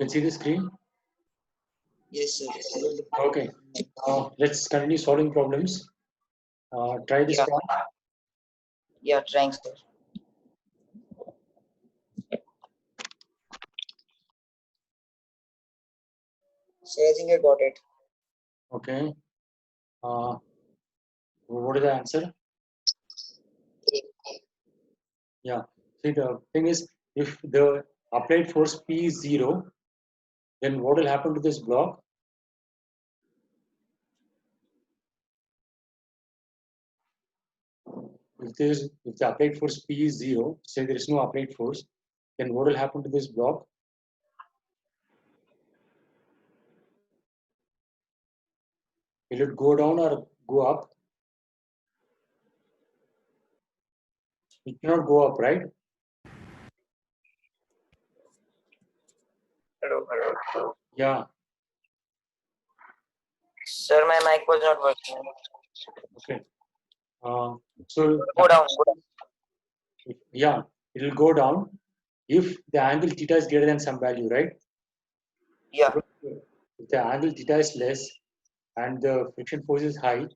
can see the screen? Yes, sir. Okay. Let's continue solving problems. Try this one. Yeah, trying, sir. So I think I got it. Okay. What is the answer? Yeah. See, the thing is, if the applied force P is 0, then what will happen to this block? If the applied force P is 0, say there is no applied force, then what will happen to this block? Will it go down or go up? It cannot go up, right? Hello. Yeah. Sir, my mic was not working. Okay. So Go down. yeah, it will go down if the angle theta is greater than some value, right? Yeah. If the angle theta is less and the friction force is high,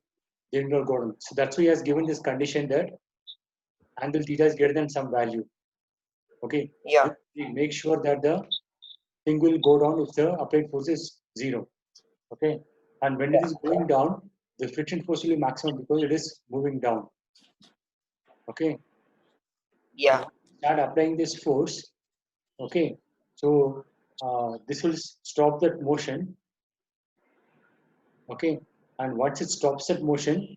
then it will go down. So that's why he has given this condition that angle theta is greater than some value. Okay. Yeah. Make sure that the thing will go down if the applied force is 0. Okay. And when it is going down, the friction force will be maximum because it is moving down. Okay. Yeah. Start applying this force. Okay. So this will stop that motion. Okay. And once it stops that motion,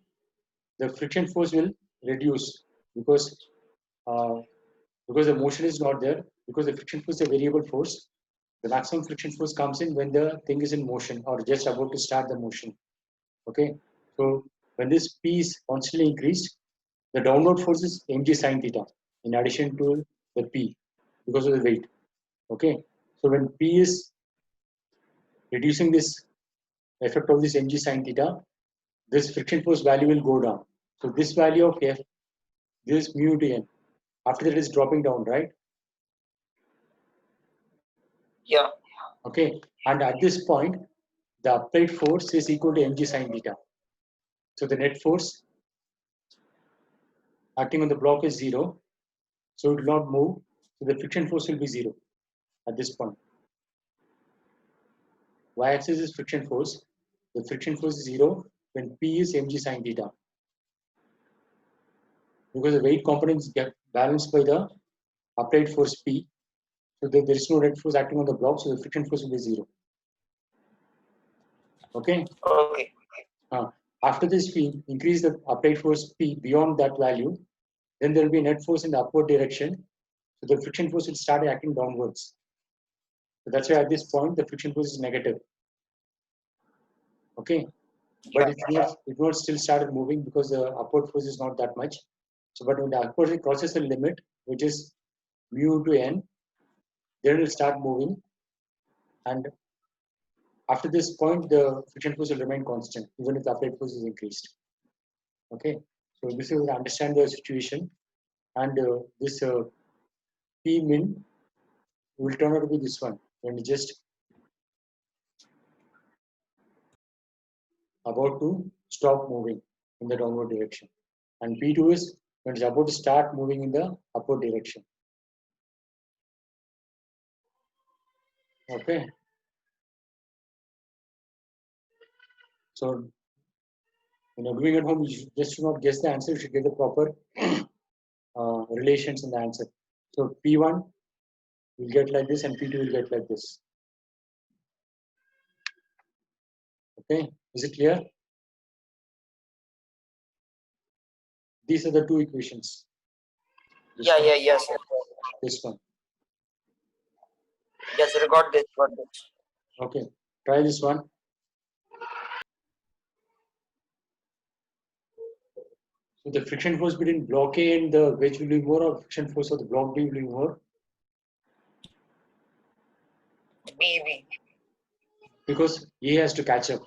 the friction force will reduce because the motion is not there, because the friction force is a variable force. The maximum friction force comes in when the thing is in motion or just about to start the motion. Okay, so when this P is constantly increased, the downward force is mg sine theta in addition to the P because of the weight. Okay, so when P is reducing this effect of this mg sine theta, this friction force value will go down. So this value of F, this mu to n, after that is dropping down, right? Yeah. Okay, and at this point, the applied force is equal to mg sine theta. So the net force acting on the block is 0. So it will not move. So the friction force will be 0 at this point. Y-axis is friction force. The friction force is 0 when P is mg sine theta. Because the weight components get balanced by the applied force P. So there is no net force acting on the block. So the friction force will be 0. Okay. Okay. After this, we increase the applied force P beyond that value. Then there will be net force in the upward direction. So the friction force will start acting downwards. So that's why at this point the friction force is negative. Okay, but it will still start moving because the upward force is not that much. So, but when the upward force crosses the limit, which is mu to n, then it will start moving. And after this point, the friction force will remain constant, even if the applied force is increased. Okay, so this is to understand the situation, and this P min will turn out to be this one when we just about to stop moving in the downward direction, and P2 is when it's about to start moving in the upward direction. Okay, so doing at home, you just should not guess the answer. You should get the proper relations in the answer. So P1 will get like this, and P2 will get like this. Okay, is it clear? These are the two equations. Yes. This one. Yes, sir, got this. Okay, try this one. So the friction force between block A and the wedge will be more, or friction force of the block B will be more? B. Because A has to catch up.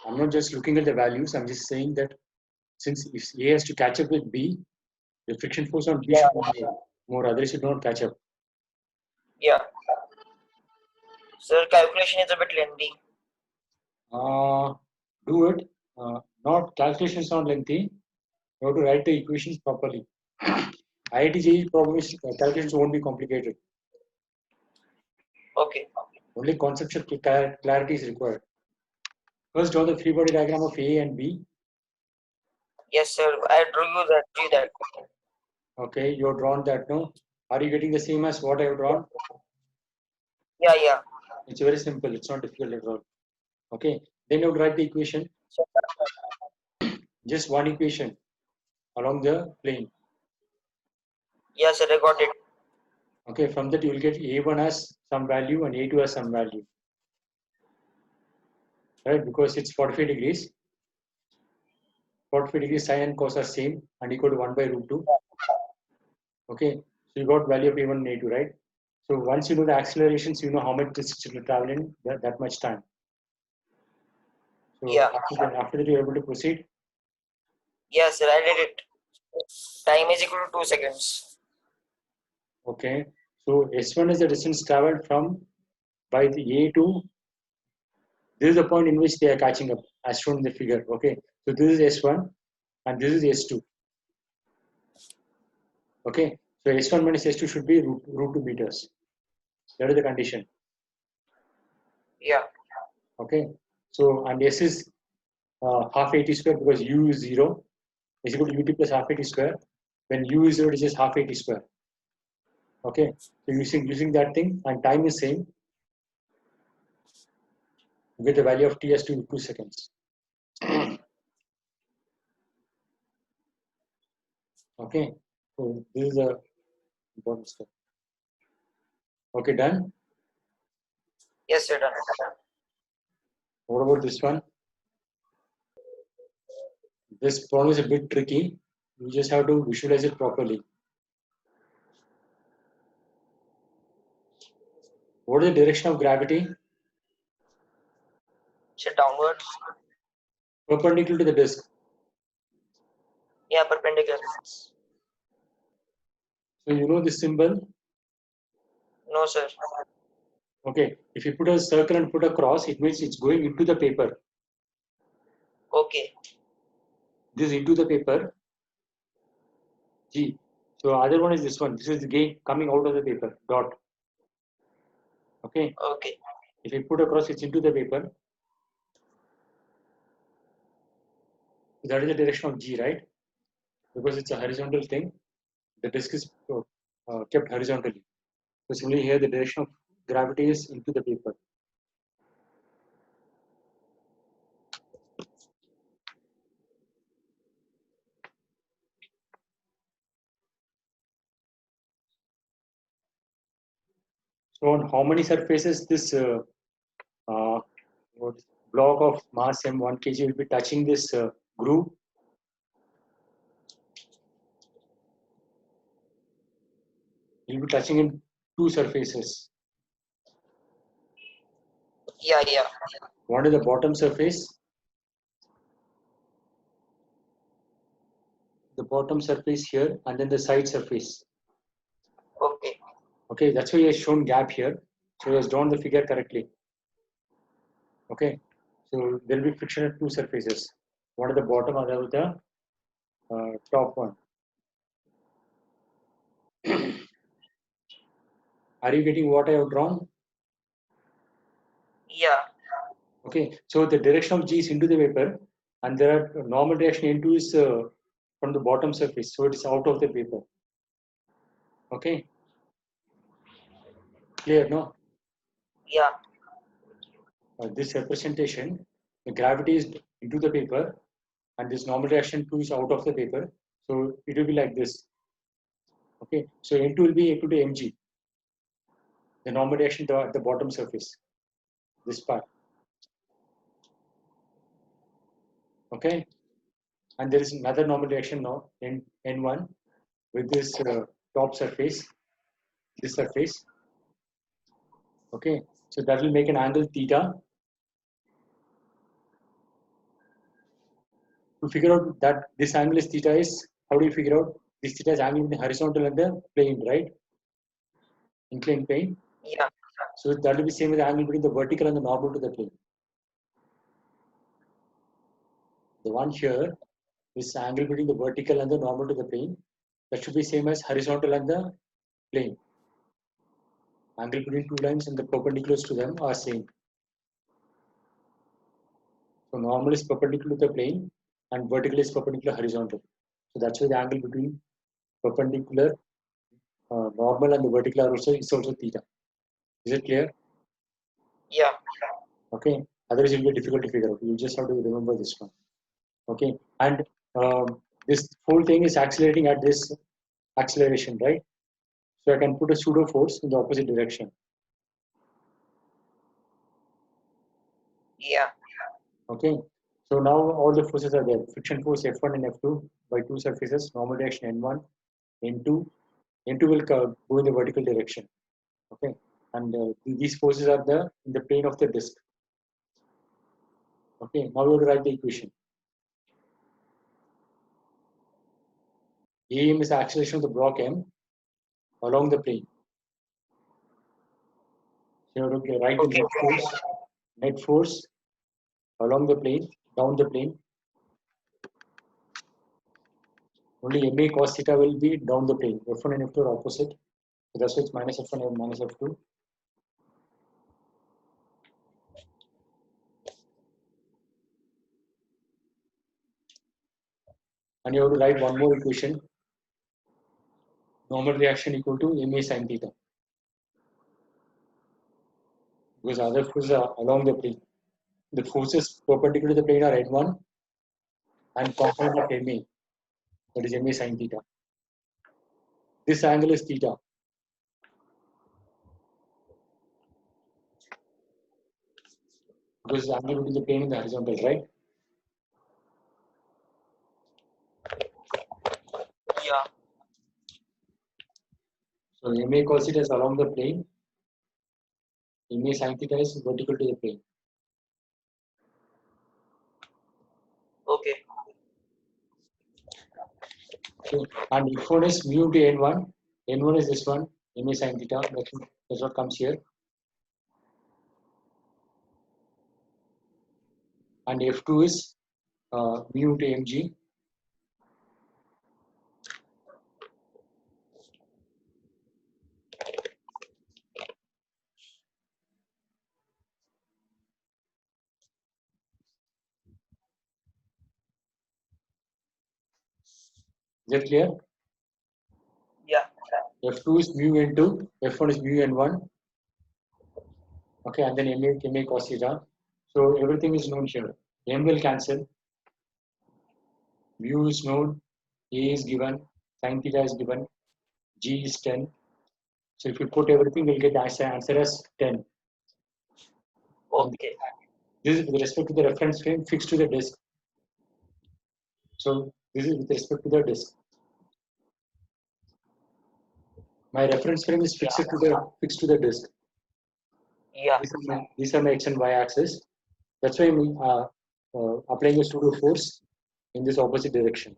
I'm not just looking at the values, I'm just saying that since if A has to catch up with B, the friction force on B should be more, otherwise it will not catch up. Yeah. Sir, calculation is a bit lengthy. Do it. Not calculation is not lengthy. You have to write the equations properly. IIT JEE problems calculations won't be complicated. Okay. Only conceptual clarity is required. First, draw the free body diagram of A and B. Yes, sir. I drew that. Okay, you have drawn that. No, are you getting the same as what I have drawn? Yeah, yeah. It's very simple. It's not difficult at all. Okay, then you write the equation. So, Just one equation along the plane. yeah, sir. I got it. Okay, from that you will get A1 as some value and A2 as some value. Right, because it's 45 degrees. 45 degrees sine and cos are same and equal to 1 by root 2. Okay, so you got value of A1 and A2, right? So once you know the accelerations, you know how much distance will travel in that much time. So Yeah. after that, you're able to proceed. Yes, sir. I did it. Time is equal to 2 seconds. Okay, so S1 is the distance traveled from by the A to. This is the point in which they are catching up, as shown in the figure. Okay, so this is S1 and this is S2. Okay, so S1 minus S2 should be root 2 meters. That is the condition. Yeah. Okay, so and S is half 80 square because U is 0 is equal to UT plus half 80 square. When U is 0, it is just half 80 square. Okay, so using that thing and time is same. You get the value of T as 2 seconds. Okay, so this is a important step. Okay, done. Yes, sir. Done. What about this one? This problem is a bit tricky. You just have to visualize it properly. What is the direction of gravity? So downwards. Perpendicular to the disk. Yeah, perpendicular. So you know this symbol? No, sir. Okay, if you put a circle and put a cross, it means it's going into the paper. Okay. This into the paper. G. So other one is this one. This is the gain coming out of the paper. Dot. Okay. Okay. If you put a cross, it's into the paper. So that is the direction of G, right? Because it's a horizontal thing. The disk is kept horizontally. So similarly here, the direction of gravity is into the paper. So on how many surfaces this uh, block of mass m1 kg will be touching this groove? It will be touching in two surfaces. Yeah, yeah. One is the bottom surface. The bottom surface here, and then the side surface. Okay. Okay, that's why he has shown gap here. So he has drawn the figure correctly. Okay, so there will be friction at two surfaces. One at the bottom, other at the top one. Are you getting what I have drawn? Yeah. Okay, so the direction of G is into the paper, and there are normal direction into is from the bottom surface, so it is out of the paper. Okay, clear? No. Yeah. This representation, the gravity is into the paper, and this normal reaction 2 is out of the paper. So it will be like this. Okay, so N2 will be equal to mg, the normal reaction at the bottom surface, this part. Okay, and there is another normal reaction now, N1, with this top surface, this surface. Okay, so that will make an angle theta. To figure out that this angle is theta is, how do you figure out this theta is angle in the horizontal and the plane, right? Inclined plane. Yeah. So that will be same as the angle between the vertical and the normal to the plane. The one here is angle between the vertical and the normal to the plane. That should be same as horizontal and the plane. Angle between two lines and the perpendiculars to them are same. So normal is perpendicular to the plane and vertical is perpendicular horizontal. So that's why the angle between perpendicular normal and the vertical are also is also theta. Is it clear? Yeah. Okay. Otherwise, it will be difficult to figure out. You just have to remember this one. Okay. And this whole thing is accelerating at this acceleration, right? So I can put a pseudo force in the opposite direction. Yeah. Okay. So now all the forces are there. Friction force F1 and F2 by two surfaces. Normal direction N1, N2. N2 will go in the vertical direction. Okay. And these forces are in the plane of the disk. Okay. Now we have to write the equation. AM is the acceleration of the block M along the plane. So you have to write the net force along the plane, down the plane. Only MA cos theta will be down the plane. F1 and F2 are opposite. So that's why it's minus F1 and minus F2. And you have to write one more equation. Normal reaction equal to MA sin theta. Because other forces are along the plane. The forces perpendicular to the plane are N1 and component of MA. That is MA sin theta. This angle is theta. Because the angle between the plane and the horizontal, right? Yeah. So MA cos theta is along the plane. MA sin theta is vertical to the plane. Okay. Okay. And F1 is mu into N1. N1 is this one. MA sin theta. That's what comes here. And F2 is mu into mg. Is that clear? Yeah. F2 is mu into F1 is mu N1. Okay, and then MA cos theta. So everything is known here. M will cancel. Mu is known. A is given. Sin theta is given. G is 10. So if you put everything, we'll get the answer as 10. Okay. This is with respect to the reference frame fixed to the disk. So this is with respect to the disk. My reference frame is fixed to the disk. Yeah. These are my x and y axis. That's why I'm applying a pseudo force in this opposite direction.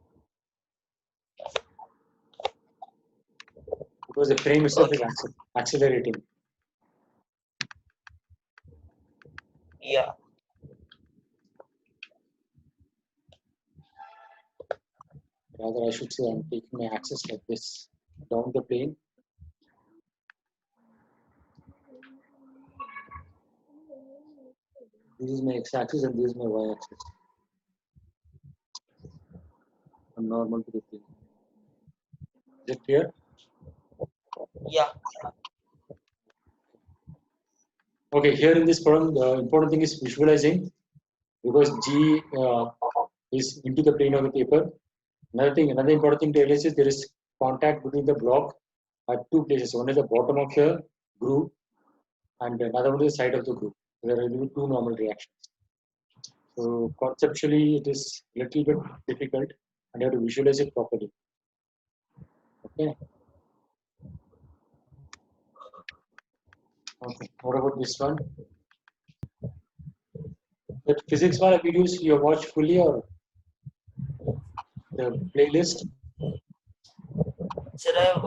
Because the frame itself is accelerating. Yeah. Rather, I should say I'm taking my axis like this down the plane. This is my x-axis and this is my y-axis. I'm normal to the plane. Is it clear? Yeah. Okay, here in this problem, the important thing is visualizing because G is into the plane of the paper. Another important thing to realize is there is contact between the block at two places. One is the bottom of the groove and another one is the side of the groove. There will be two normal reactions. So conceptually, it is a little bit difficult and you have to visualize it properly. Okay. Okay. What about this one? The physics wala videos you have watched fully or the playlist? Sir, I have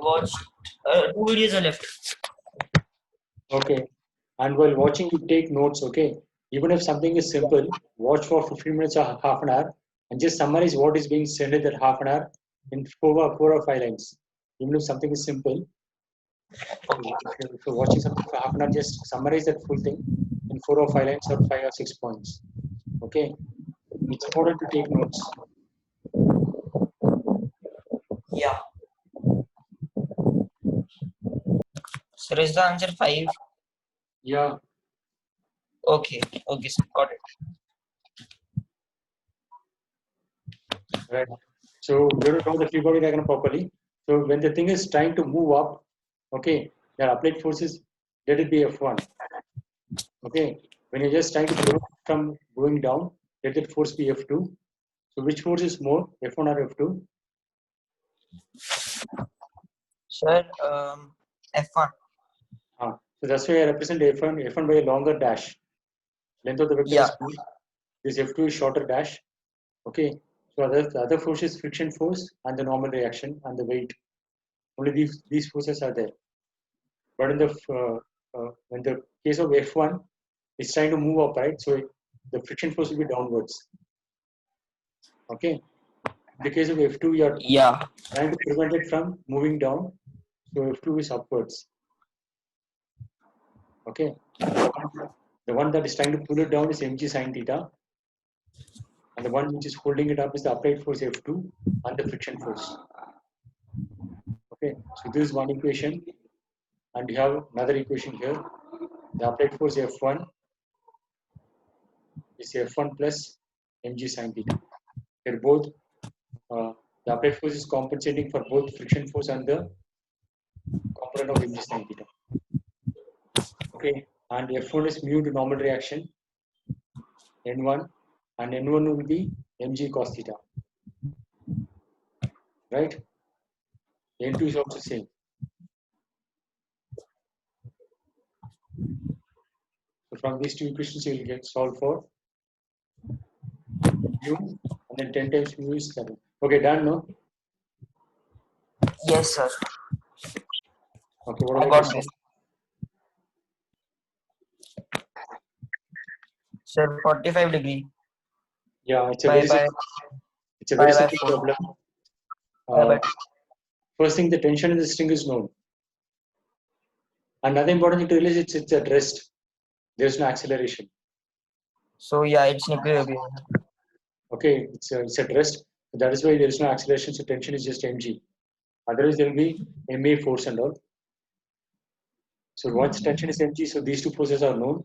watched 2 videos are left. Okay. And while watching, you take notes. Okay. Even if something is simple, watch for 15 minutes or half an hour and just summarize what is being said in that half an hour in four or five lines. Even if something is simple, if you're watching something for half an hour, just summarize that full thing in 4 or 5 lines or 5 or 6 points. Okay. It's important to take notes. Yeah. So is the answer 5? Yeah. Okay. Okay, sir. Got it. Right. So you have to draw the free body diagram properly. So when the thing is trying to move up, okay, the applied forces, let it be F1. Okay. When you're just trying to prevent from going down, let that force be F2. So which force is more, F1 or F2? Sir, F1. So that's why I represent F1 by a longer dash. Length of the vector Yeah. is B. This F2 is shorter dash. Okay. So the other force is friction force and the normal reaction and the weight. Only these forces are there. But in the case of F1, it's trying to move up, right? So the friction force will be downwards. Okay. In the case of F2, you are Yeah. trying to prevent it from moving down. So F2 is upwards. Okay. The one that is trying to pull it down is mg sine theta. And the one which is holding it up is the applied force F2 and the friction force. Okay. So this is one equation. And you have another equation here. The applied force F1 is F1 plus mg sine theta. They're both the applied force is compensating for both friction force and the component of mg sin theta. Okay, and F1 is mu to normal reaction, N1, and N1 will be mg cos theta, right? N2 is also same. So from these two equations, you will get solved for mu, and then 10 times mu is 7. Okay, done, no? Yes, sir. Okay, what I about got this one? this. Sir, 45-degree. Yeah, it's a Pi very by simple. It's a very pi by simple 4. problem. Pi by Uh, First thing, the tension in the string is known. Another important thing to realize it's at rest. There's no acceleration. So yeah, it's nuclear agreement. Okay, it's at rest. That is why there is no acceleration. So tension is just mg. Otherwise, there will be ma force and all. So once tension is mg, so these two forces are known.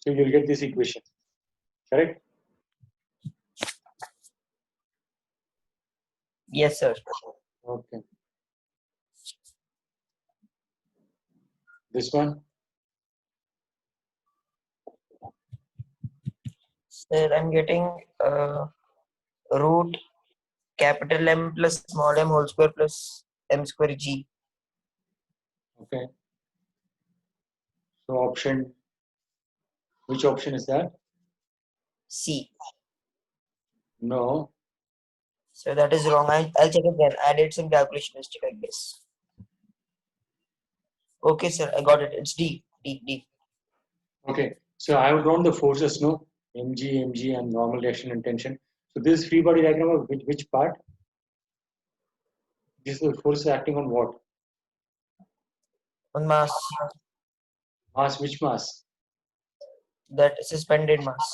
So you'll get this equation. Correct? Yes, sir. Okay. This one. Sir, I'm getting root capital M plus small m whole square plus m square g. Okay. So option. Which option is that? C. No. So that is wrong. I'll check again. I did some calculation mistake, I guess. Okay, sir. I got it. It's D. D. D. Okay. So I have drawn the forces. No. Mg, and normal reaction and tension. So this free body diagram of which part? This is the force acting on what? On mass. Mass. Which mass? That suspended mass.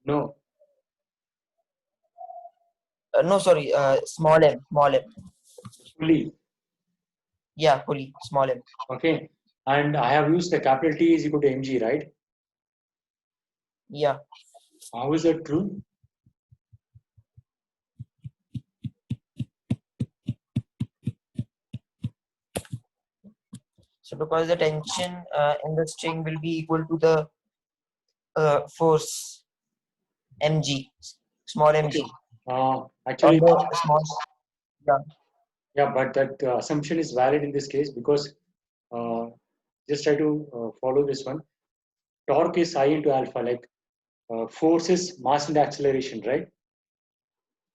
No. No, sorry. Small m. Small m. Pulley. Yeah, pulley. Small m. Okay. And I have used the capital T is equal to mg, right? Yeah. How is that true? So because the tension in the string will be equal to the force mg, small mg, on Actually, the small. Yeah. yeah, but that assumption is valid in this case because uh, just try to follow this one. Torque is I into alpha, like force is mass into acceleration, right?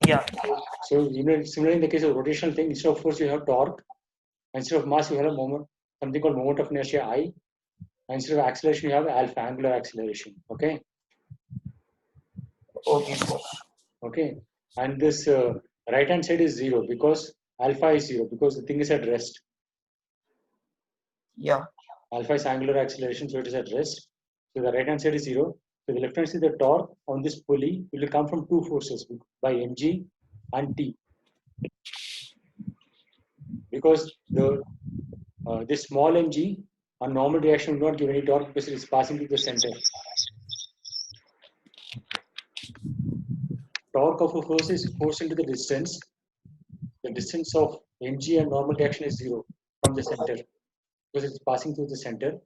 Yeah. So, similarly in the case of rotational thing, instead of force you have torque, instead of mass you have a moment, something called moment of inertia I. Instead of acceleration, you have alpha, angular acceleration. Okay. Okay, sir. Okay. And this right hand side is 0 because alpha is 0 because the thing is at rest. Yeah. Alpha is angular acceleration, so it is at rest. So the right hand side is 0. So the left hand side, the torque on this pulley will come from two forces by mg and t. Because the this small mg on normal reaction will not give any torque because it is passing to the center. Torque of a force is force into the distance. The distance of mg and normal reaction is 0 from the center because it's passing through the center.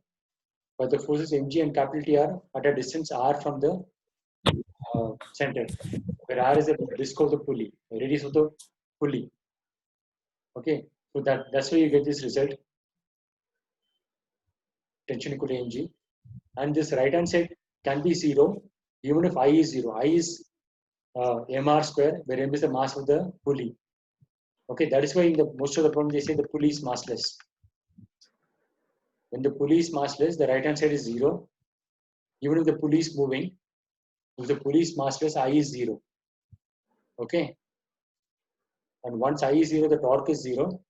But the forces mg and capital T are at a distance r from the center, where r is the disk of the pulley, the radius of the pulley. Okay, so that's why you get this result, tension equal to mg. And this right hand side can be 0 even if I is 0. I is mr square, where m is the mass of the pulley. Okay, that is why in the most of the problems they say the pulley is massless. When the pulley is massless, the right hand side is 0. Even if the pulley is moving, if the pulley is massless, I is 0. Okay, and once I is 0, the torque is 0.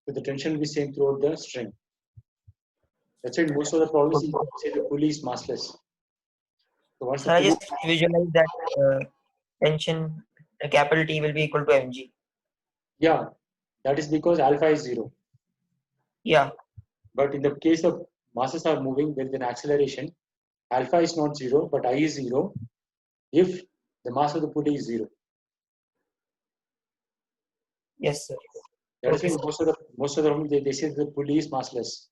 So the tension will be same throughout the string. That's why in most of the problems Okay. you say the pulley is massless. So once the So I pulley, just visualize that tension, capital T will be equal to mg. yeah, that is because alpha is 0. Yeah. But in the case of masses are moving with an acceleration, alpha is not 0, but I is 0 if the mass of the pulley is 0. Yes, sir. That is Okay, why sir. most of the problems they say the pulley is massless.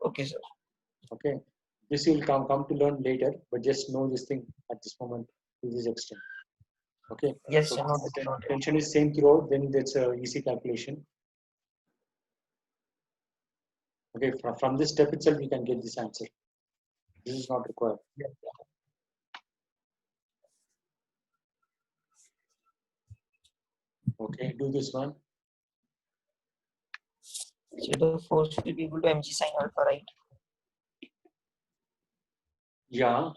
Okay, sir. Okay, this you will come to learn later, but just know this thing at this moment to this extent. Okay, Yes, so sir. Noted. Noted. tension is same throughout, then that's a easy calculation. Okay, from this step itself, we can get this answer. This is not required. Yeah. Okay, do this one. So the force will be equal to mg sine alpha, right? Yeah,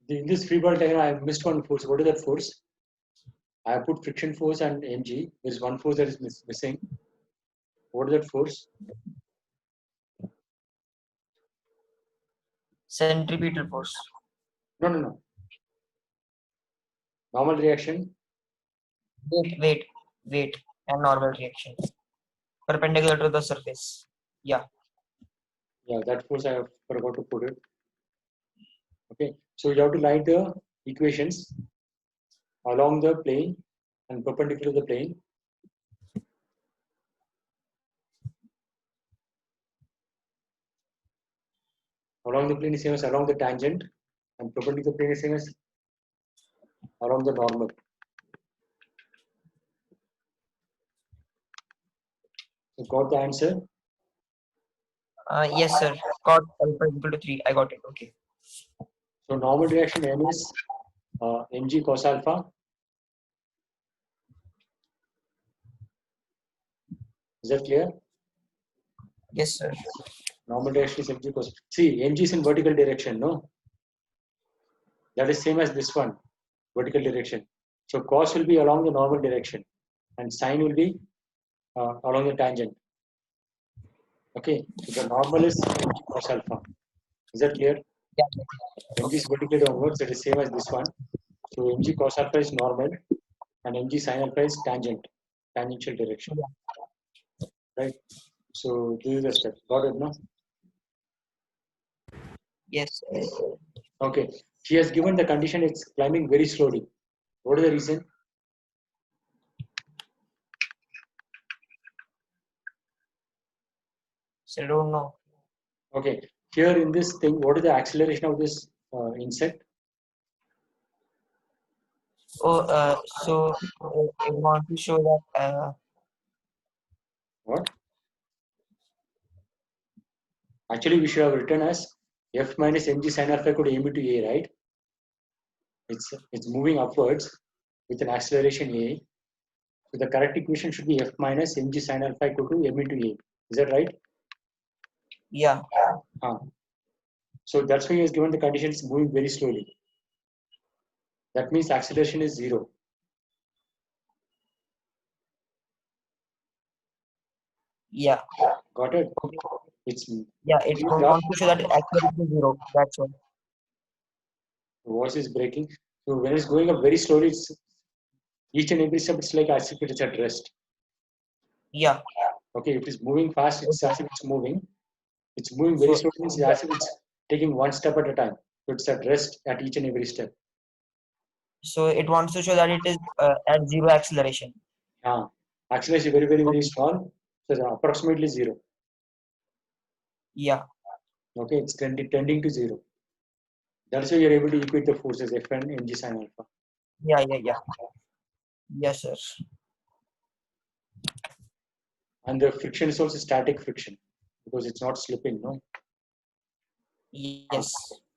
in this free body diagram, I missed one force. What is that force? I have put friction force and mg. There is one force that is missing. What is that force? Centripetal force. No, no, no. Normal reaction. Weight, and normal reaction. Perpendicular to the surface. Yeah. Yeah, that force I have forgot to put it. Okay, so you have to write the equations along the plane and perpendicular to the plane. Along the plane is same as along the tangent, and perpendicular plane is same as along the normal. So got the answer? Yes, sir. Cot alpha equal to 3. I got it. Okay. So normal reaction M is mg cos alpha. Is that clear? Yes, sir. Normal reaction is mg cos. See, mg is in vertical direction, no? That is same as this one, vertical direction. So cos will be along the normal direction, and sine will be along the tangent. Okay, so the normal is mg cos alpha. Is that clear? Yeah. mg is vertically downwards, that is same as this one. So mg cos alpha is normal, and mg sin alpha is tangential direction. Right? So this is the step. Got it, no? Yes. Okay. She has given the condition it's climbing very slowly. What is the reason? So I don't know. Okay. Here in this thing, what is the acceleration of this insect? Oh, so I want to show that. What? Actually, we should have written as f minus mg sin alpha equal to m into a, right? It's moving upwards with an acceleration a. So the correct equation should be f minus mg sin alpha equal to m into a. Is that right? Yeah. So that's why he has given the conditions moving very slowly. That means acceleration is 0. Yeah. Got it? Okay. It's Yeah, it wants to show that acceleration is 0. That's all. the voice is breaking. So when it's going up very slowly, it's each and every step it's like as if it's at rest. Yeah. Okay, if it's moving fast, it's Okay. as if it's moving. It's moving very So slowly, means as if it's taking one step at a time. So it's at rest at each and every step. it wants to show that it is at 0 acceleration. Acceleration is very, very, very Okay. small. So approximately 0. Yeah. Okay, it's tending to 0. That's why you're able to equate the forces F and mg sine alpha. Yeah. Yeah. Yeah. Yes, sir. And the friction is also static friction because it's not slipping, no? Yes.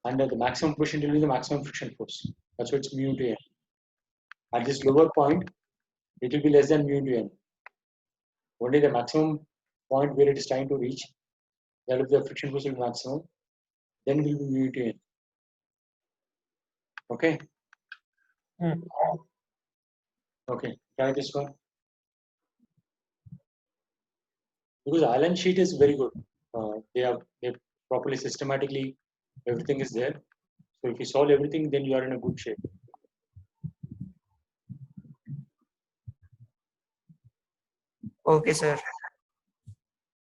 And the maximum push will be the maximum friction force. That's why it's mu to n. At this lower point, it will be less than mu to n. Only the maximum point where it is trying to reach, that will be the friction force will be maximum, then will be mu to n. Okay? Hmm. Okay, try this one. Because Allen sheet is very good. They properly systematically everything is there. So if you solve everything, then you are in a good shape. Okay, sir.